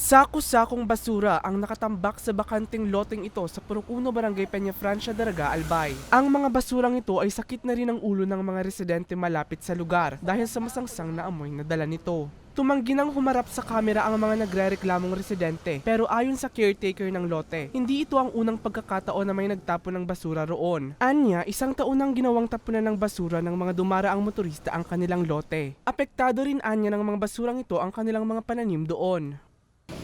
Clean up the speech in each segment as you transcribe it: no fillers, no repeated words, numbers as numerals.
Sako-sakong basura ang nakatambak sa bakanting loteng ito sa Purok 1, Barangay Peña Francia, Daraga, Albay. Ang mga basurang ito ay sakit na rin ang ulo ng mga residente malapit sa lugar dahil sa masangsang na amoy na dala nito. Tumanggi nang humarap sa kamera ang mga nagrereklamong residente, pero ayon sa caretaker ng lote, hindi ito ang unang pagkakataon na may nagtapon ng basura roon. Anya, isang taon nang ginawang tapunan ng basura ng mga dumaraang motorista ang kanilang lote. Apektado rin anya ng mga basurang ito ang kanilang mga pananim doon.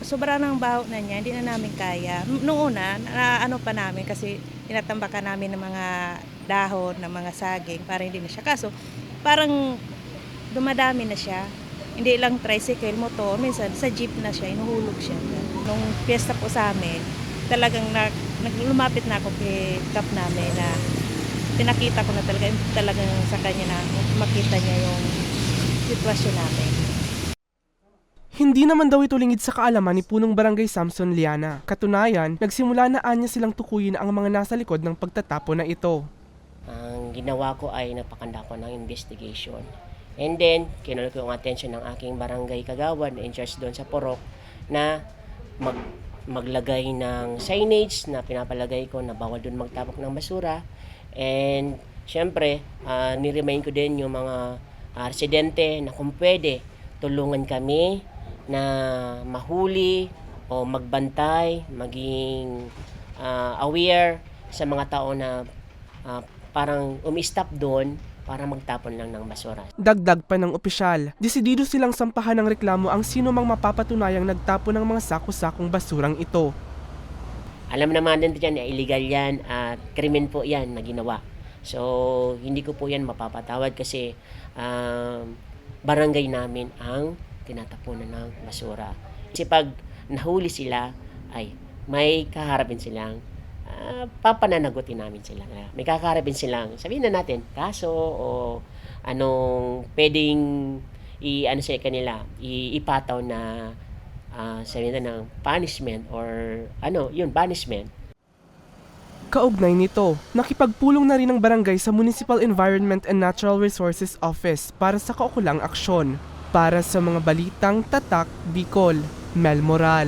Sobra ng baho na niya, hindi na namin kaya. Noong una, ano pa namin kasi tinatambakan namin ng mga dahon, ng mga saging para hindi na siya. Kaso parang dumadami na siya. Hindi lang tricycle, motor, minsan sa jeep na siya, inuhulog siya. Nung piyesta po sa amin, talagang lumapit na ako kay kap namin na pinakita ko na talagang sa kanya na makita niya yung sitwasyon namin. Hindi naman daw ito lingid sa kaalaman ni Punong Barangay Samson Liana. Katunayan, nagsimula na anya silang tukuyin ang mga nasa likod ng pagtatapon na ito. Ang ginawa ko ay napakanda ko ng investigation. And then, kinuha ko yung attention ng aking barangay kagawad na in charge doon sa Purok na maglagay ng signage na pinapalagay ko na bawal doon magtapok ng basura. And syempre, niremind ko din yung mga residente na kung pwede, tulungan kami na mahuli o magbantay, maging aware sa mga tao na parang umi-stop doon para magtapon lang ng basura. Dagdag pa ng opisyal, desidido silang sampahan ng reklamo ang sino mang mapapatunayang nagtapon ng mga sako-sakong basurang ito. Alam naman din dyan na illegal yan at krimen po yan na ginawa. So, hindi ko po yan mapapatawad kasi barangay namin ang tinatapunan ng basura. Kasi pag nahuli sila, ay may kaharapin silang, papananagutin namin sila. May kaharapin silang, sabihin na natin, kaso o anong pwedeng ano sa kanila, ipataw na sabihin na ng punishment or punishment. Kaugnay nito, nakipagpulong na rin ng barangay sa Municipal Environment and Natural Resources Office para sa kaukulang aksyon. Para sa mga balitang Tatak, Bicol, Mel Moral.